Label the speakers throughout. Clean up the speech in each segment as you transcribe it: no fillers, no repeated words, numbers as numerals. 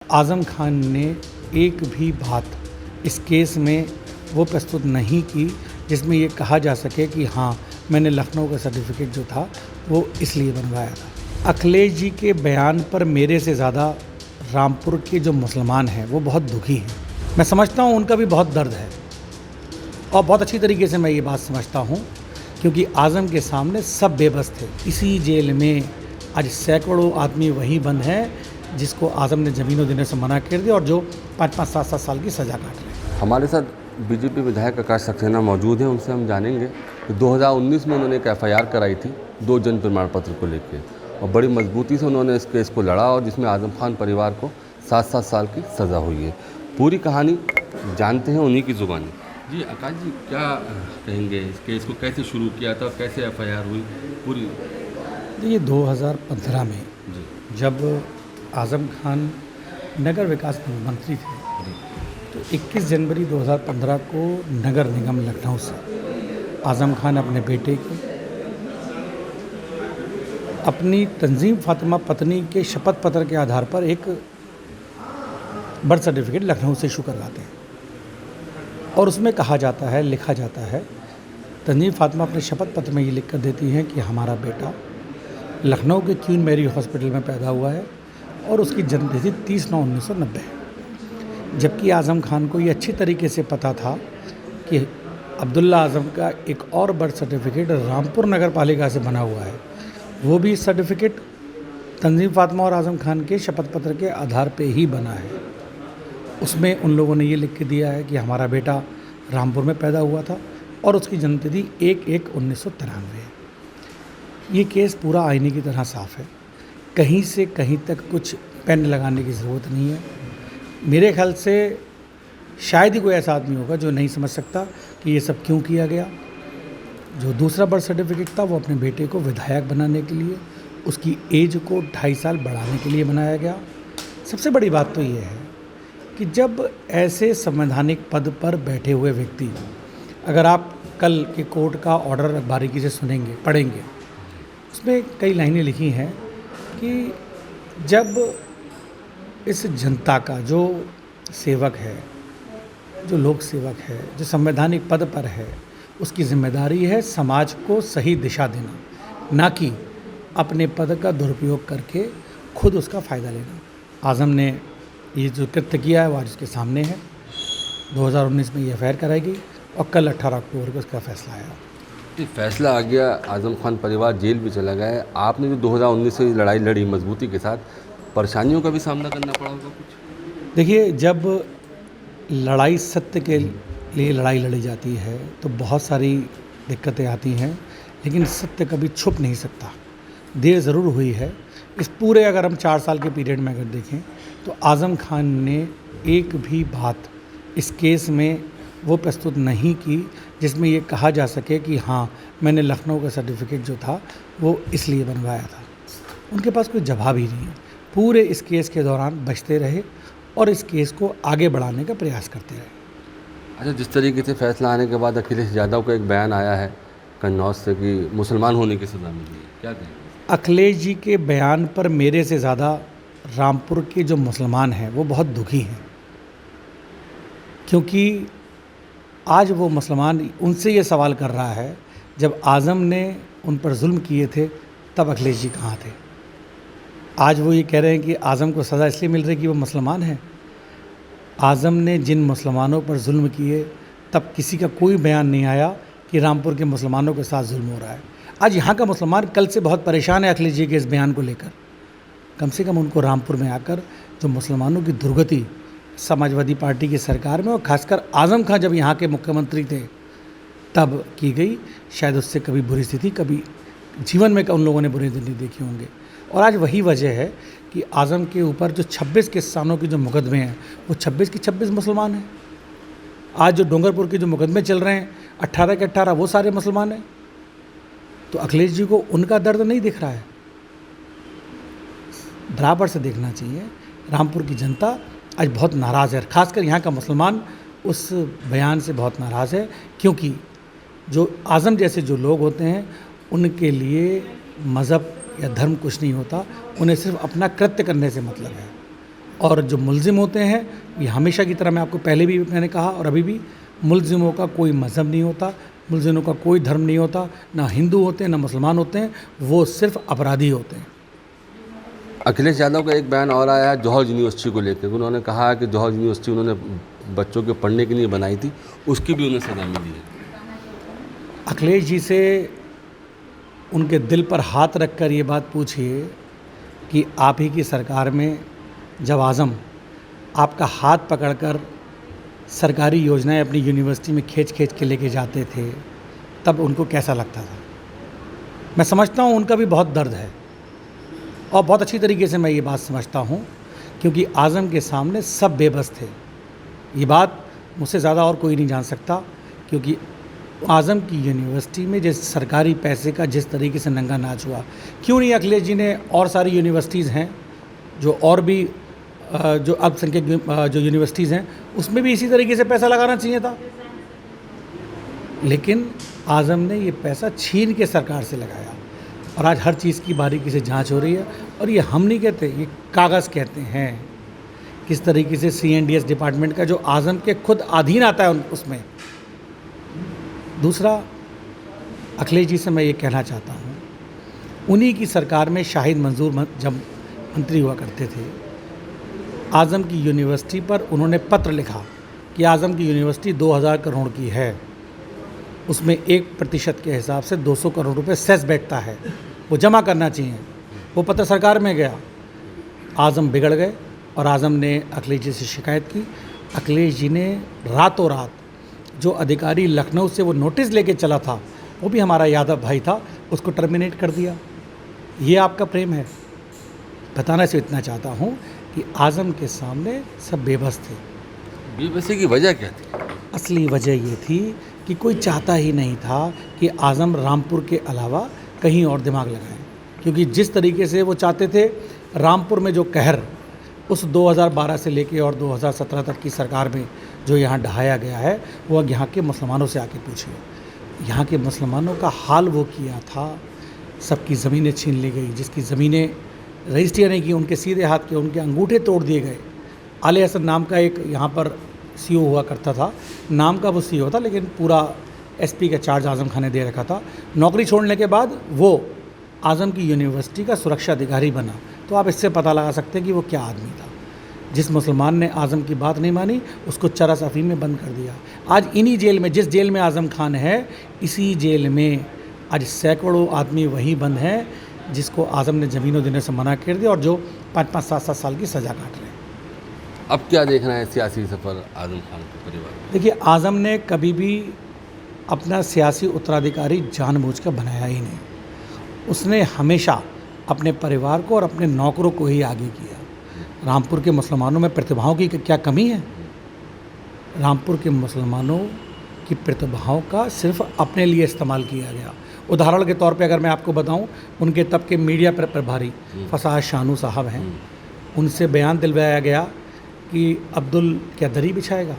Speaker 1: आज़म खान ने एक भी बात इस केस में वो प्रस्तुत नहीं की जिसमें ये कहा जा सके कि हाँ, मैंने लखनऊ का सर्टिफिकेट जो था वो इसलिए बनवाया था। अखिलेश जी के बयान पर मेरे से ज़्यादा रामपुर के जो मुसलमान हैं वो बहुत दुखी हैं। मैं समझता हूँ उनका भी बहुत दर्द है और बहुत अच्छी तरीके से मैं ये बात समझता हूँ, क्योंकि आज़म के सामने सब बेबस थे। इसी जेल में आज सैकड़ों आदमी वहीं बंद हैं जिसको आज़म ने ज़मीनों देने से मना कर दिया और जो 5-5, 7-7 साल की सज़ा काट रहे हैं।
Speaker 2: हमारे साथ बीजेपी विधायक आकाश सक्सेना मौजूद हैं, उनसे हम जानेंगे कि 2019 में उन्होंने एक एफआईआर कराई थी 2 जन प्रमाण पत्र को लेकर और बड़ी मजबूती से उन्होंने इस केस को लड़ा और जिसमें आज़म खान परिवार को 7-7 साल की सज़ा हुई है। पूरी कहानी जानते हैं उन्हीं की ज़ुबानी। जी आकाश जी, क्या कहेंगे इस केस को कैसे शुरू किया था, कैसे एफआईआर हुई पूरी?
Speaker 1: ये 2015 में
Speaker 2: जी
Speaker 1: जब आज़म खान नगर विकास मंत्री थे तो 21 जनवरी 2015 को नगर निगम लखनऊ से आज़म खान अपने बेटे की अपनी तंजीम फातिमा पत्नी के शपथ पत्र के आधार पर एक बर्थ सर्टिफिकेट लखनऊ से इशू करवाते हैं और उसमें कहा जाता है, लिखा जाता है, तंजीम फातिमा अपने शपथ पत्र में ये लिख कर देती हैं कि हमारा बेटा लखनऊ के क्वीन मैरी हॉस्पिटल में पैदा हुआ है और उसकी जन्मतिथि 30/9/1990 है। जबकि आज़म खान को ये अच्छी तरीके से पता था कि अब्दुल्ला आज़म का एक और बर्थ सर्टिफिकेट रामपुर नगर पालिका से बना हुआ है, वो भी सर्टिफिकेट तंजीम फातिमा और आज़म खान के शपथ पत्र के आधार पे ही बना है। उसमें उन लोगों ने ये लिख के दिया है कि हमारा बेटा रामपुर में पैदा हुआ था और उसकी जन्मतिथि 1/1/1993 है। ये केस पूरा आईने की तरह साफ़ है, कहीं से कहीं तक कुछ पेन लगाने की ज़रूरत नहीं है। मेरे ख्याल से शायद ही कोई ऐसा आदमी होगा जो नहीं समझ सकता कि ये सब क्यों किया गया। जो दूसरा बर्थ सर्टिफिकेट था वो अपने बेटे को विधायक बनाने के लिए, उसकी एज को 2.5 साल बढ़ाने के लिए बनाया गया। सबसे बड़ी बात तो ये है कि जब ऐसे संवैधानिक पद पर बैठे हुए व्यक्ति, अगर आप कल के कोर्ट का ऑर्डर बारीकी से सुनेंगे, पढ़ेंगे, उसमें कई लाइनें लिखी हैं कि जब इस जनता का जो सेवक है, जो लोक सेवक है, जो संवैधानिक पद पर है, उसकी जिम्मेदारी है समाज को सही दिशा देना, ना कि अपने पद का दुरुपयोग करके खुद उसका फ़ायदा लेना। आज़म ने ये जो कृत्य किया है वो आज उसके सामने है। 2019 में ये एफआईआर कराई गई और कल 18 अक्टूबर को उसका फैसला आया।
Speaker 2: फैसला आ गया, आज़म खान परिवार जेल भी चला गया है। आपने जो 2019 से लड़ाई लड़ी मजबूती के साथ, परेशानियों का भी सामना करना पड़ा होगा कुछ?
Speaker 1: देखिए, जब लड़ाई सत्य के लिए लड़ाई लड़ी जाती है तो बहुत सारी दिक्कतें आती हैं, लेकिन सत्य कभी छुप नहीं सकता। देर ज़रूर हुई है। इस पूरे अगर हम 4 साल के पीरियड में अगर देखें तो आज़म खान ने एक भी बात इस केस में वो प्रस्तुत नहीं की जिसमें ये कहा जा सके कि हाँ, मैंने लखनऊ का सर्टिफिकेट जो था वो इसलिए बनवाया था। उनके पास कोई जवाब ही नहीं है। पूरे इस केस के दौरान बचते रहे और इस केस को आगे बढ़ाने का प्रयास करते रहे।
Speaker 2: अच्छा, जिस तरीके से फैसला आने के बाद अखिलेश यादव का एक बयान आया है कन्नौज से कि मुसलमान होने की सज़ा मिली है, क्या कहें?
Speaker 1: अखिलेश जी के बयान पर मेरे से ज़्यादा रामपुर के जो मुसलमान हैं वो बहुत दुखी हैं, क्योंकि आज वो मुसलमान उनसे ये सवाल कर रहा है, जब आज़म ने उन पर जुल्म किए थे तब अखिलेश जी कहाँ थे? आज वो ये कह रहे हैं कि आज़म को सज़ा इसलिए मिल रही है कि वो मुसलमान हैं। आज़म ने जिन मुसलमानों पर जुल्म किए तब किसी का कोई बयान नहीं आया कि रामपुर के मुसलमानों के साथ जुल्म हो रहा है। आज यहाँ का मुसलमान कल से बहुत परेशान है अखिलेश जी के इस बयान को लेकर। कम से कम उनको रामपुर में आकर जो मुसलमानों की दुर्गति समाजवादी पार्टी की सरकार में और खासकर आज़म खान जब यहाँ के मुख्यमंत्री थे तब की गई, शायद उससे कभी बुरी स्थिति कभी जीवन में उन लोगों ने बुरे दिन नहीं देखे होंगे। और आज वही वजह है कि आज़म के ऊपर जो 26 किसानों के जो मुकदमे हैं वो 26 के 26 मुसलमान हैं। आज जो डूंगरपुर के जो मुकदमे चल रहे हैं 18 के 18 वो सारे मुसलमान हैं। तो अखिलेश जी को उनका दर्द नहीं दिख रहा है, बराबर से देखना चाहिए। रामपुर की जनता आज बहुत नाराज़ है, खासकर यहाँ का मुसलमान उस बयान से बहुत नाराज़ है, क्योंकि जो आज़म जैसे जो लोग होते हैं उनके लिए मज़हब या धर्म कुछ नहीं होता, उन्हें सिर्फ अपना कृत्य करने से मतलब है। और जो मुल्ज़िम होते हैं ये हमेशा की तरह, मैं आपको पहले भी मैंने कहा और अभी भी, मुल्ज़िमों का कोई मज़हब नहीं होता, मुल्ज़िमों का कोई धर्म नहीं होता, ना हिंदू होते हैं ना मुसलमान होते हैं, वो सिर्फ अपराधी होते हैं।
Speaker 2: अखिलेश यादव का एक बयान और आया है जौहर यूनिवर्सिटी को लेकर। उन्होंने कहा है कि जौहर यूनिवर्सिटी उन्होंने बच्चों के पढ़ने के लिए बनाई थी, उसकी भी उन्हें सज़ा मिली है।
Speaker 1: अखिलेश जी से उनके दिल पर हाथ रखकर ये बात पूछिए कि आप ही की सरकार में जब आज़म आपका हाथ पकड़कर सरकारी योजनाएं अपनी यूनिवर्सिटी में खींच खींच के लेके जाते थे, तब उनको कैसा लगता था। मैं समझता हूँ उनका भी बहुत दर्द है और बहुत अच्छी तरीके से मैं ये बात समझता हूँ, क्योंकि आज़म के सामने सब बेबस थे। ये बात मुझसे ज़्यादा और कोई नहीं जान सकता, क्योंकि आज़म की यूनिवर्सिटी में जिस सरकारी पैसे का जिस तरीके से नंगा नाच हुआ, क्यों नहीं अखिलेश जी ने, और सारी यूनिवर्सिटीज़ हैं जो और भी जो अल्पसंख्यक जो यूनिवर्सिटीज़ हैं उसमें भी इसी तरीके से पैसा लगाना चाहिए था, लेकिन आज़म ने ये पैसा छीन के सरकार से लगाया और आज हर चीज़ की बारीकी से जांच हो रही है। और ये हम नहीं कहते, ये कागज़ कहते हैं किस तरीके से CNDS डिपार्टमेंट का, जो आज़म के खुद अधीन आता है उसमें। दूसरा, अखिलेश जी से मैं ये कहना चाहता हूँ, उन्हीं की सरकार में शाहिद मंसूर जब मंत्री हुआ करते थे, आज़म की यूनिवर्सिटी पर उन्होंने पत्र लिखा कि आज़म की यूनिवर्सिटी 2000 करोड़ की है, उसमें 1% के हिसाब से 200 करोड़ रुपए सेस बैठता है, वो जमा करना चाहिए। वो पत्र सरकार में गया, आज़म बिगड़ गए और आज़म ने अखिलेश जी से शिकायत की। अखिलेश जी ने रातों रात जो अधिकारी लखनऊ से वो नोटिस लेके चला था, वो भी हमारा यादव भाई था, उसको टर्मिनेट कर दिया। ये आपका प्रेम है। बताना सिर्फ इतना चाहता हूँ कि आज़म के सामने सब बेबस थे।
Speaker 2: बेबसी की वजह क्या थी?
Speaker 1: असली वजह ये थी कि कोई चाहता ही नहीं था कि आज़म रामपुर के अलावा कहीं और दिमाग लगाएं, क्योंकि जिस तरीके से वो चाहते थे, रामपुर में जो कहर उस 2012 से लेके और 2017 तक की सरकार में जो यहाँ ढहाया गया है, वो यहाँ के मुसलमानों से आके पूछिए। यहाँ के मुसलमानों का हाल वो किया था, सबकी ज़मीनें छीन ली गई, जिसकी ज़मीनें रजिस्ट्रियाँ नहीं की उनके सीधे हाथ के, उनके अंगूठे तोड़ दिए गए। आले हसन नाम का एक यहाँ पर CEO हुआ करता था, नाम का वो CEO था, लेकिन पूरा SP का चार्ज आज़म खान ने दे रखा था। नौकरी छोड़ने के बाद वो आज़म की यूनिवर्सिटी का सुरक्षा अधिकारी बना। तो आप इससे पता लगा सकते हैं कि वो क्या आदमी था। जिस मुसलमान ने आज़म की बात नहीं मानी, उसको चरस अफीम में बंद कर दिया। आज इन्हीं जेल में, जिस जेल में आज़म खान है, इसी जेल में आज सैकड़ों आदमी वहीं बंद हैं जिसको आज़म ने ज़मीनों देने से मना कर दिया और जो 5-5, 7-7 साल की सज़ा काट रहे हैं।
Speaker 2: अब क्या देखना है सियासी सफ़र आज़म खान के परिवार?
Speaker 1: देखिए, आज़म ने कभी भी अपना सियासी उत्तराधिकारी जानबूझकर बनाया ही नहीं। उसने हमेशा अपने परिवार को और अपने नौकरों को ही आगे किया। रामपुर के मुसलमानों में प्रतिभाओं की क्या कमी है? रामपुर के मुसलमानों की प्रतिभाओं का सिर्फ अपने लिए इस्तेमाल किया गया। उदाहरण के तौर पे अगर मैं आपको बताऊं, उनके तब के मीडिया प्रभारी फसाद शानू साहब हैं, उनसे बयान दिलवाया गया कि अब्दुल क्या दरी बिछाएगा।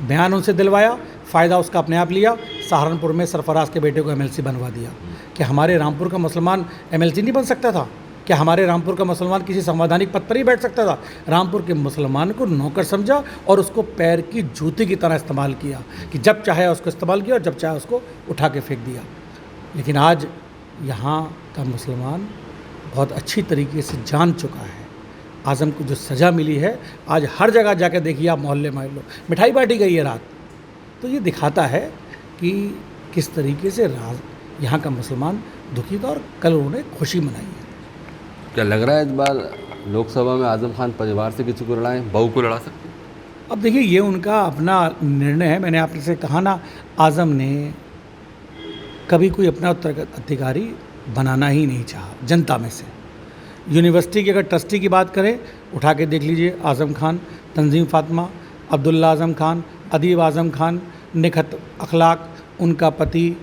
Speaker 1: बयान उनसे दिलवाया, फ़ायदा उसका अपने आप लिया, सहारनपुर में सरफराज के बेटे को MLC बनवा दिया। क्या हमारे रामपुर का मुसलमान MLC नहीं बन सकता था? क्या हमारे रामपुर का मुसलमान किसी संवैधानिक पद पर ही बैठ सकता था? रामपुर के मुसलमान को नौकर समझा और उसको पैर की जूती की तरह इस्तेमाल किया कि जब चाहे उसको इस्तेमाल किया और जब चाहे उसको उठा के फेंक दिया। लेकिन आज यहाँ का मुसलमान बहुत अच्छी तरीके से जान चुका है आज़म को जो सज़ा मिली है। आज हर जगह जाकर देखिए आप, मोहल्ले मोहल्लों मिठाई बांटी गई है रात। तो ये दिखाता है कि किस तरीके से यहाँ का मुसलमान दुखी था और कल उन्होंने खुशी मनाई है।
Speaker 2: क्या लग रहा है इस बार लोकसभा में आज़म खान परिवार से किसी को लड़ाएं, बहू को लड़ा सकते हैं?
Speaker 1: अब देखिए, ये उनका अपना निर्णय है। मैंने आपसे कहा ना, आज़म ने कभी कोई अपना उत्तराधिकारी बनाना ही नहीं चाहा जनता में से। यूनिवर्सिटी की अगर ट्रस्टी की बात करें, उठा के देख लीजिए, आज़म खान, तंजीम फातिमा, अब्दुल्ला आज़म खान, अदीब आज़म खान, निखत अखलाक, उनका पति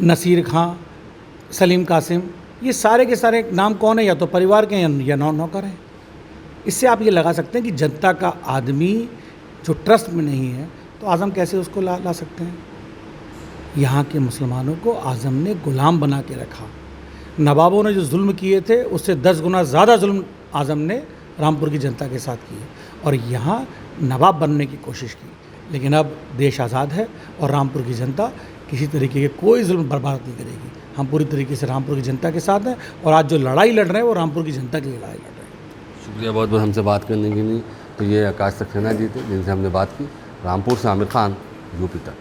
Speaker 1: नसीर खां, सलीम कासिम, ये सारे के सारे नाम कौन है? या तो परिवार के या नौकर हैं। इससे आप ये लगा सकते हैं कि जनता का आदमी जो ट्रस्ट में नहीं है, तो आज़म कैसे उसको ला सकते हैं। यहाँ के मुसलमानों को आज़म ने गुलाम बना के रखा। नवाबों ने जो जुल्म किए थे, उससे 10 गुना ज़्यादा जुल्म आज़म ने रामपुर की जनता के साथ की है और यहाँ नवाब बनने की कोशिश की, लेकिन अब देश आज़ाद है और रामपुर की जनता किसी तरीके के कोई जुल्म बर्बाद नहीं करेगी। हम पूरी तरीके से रामपुर की जनता के साथ हैं और आज जो लड़ाई लड़ रहे हैं वो रामपुर की जनता की लड़ाई लड़ रहे हैं।
Speaker 2: शुक्रिया बहुत बहुत हमसे बात करने के लिए। तो ये आकाश सक्सेना जी थे जिनसे हमने बात की। रामपुर से आमिर खान, यूपी तक।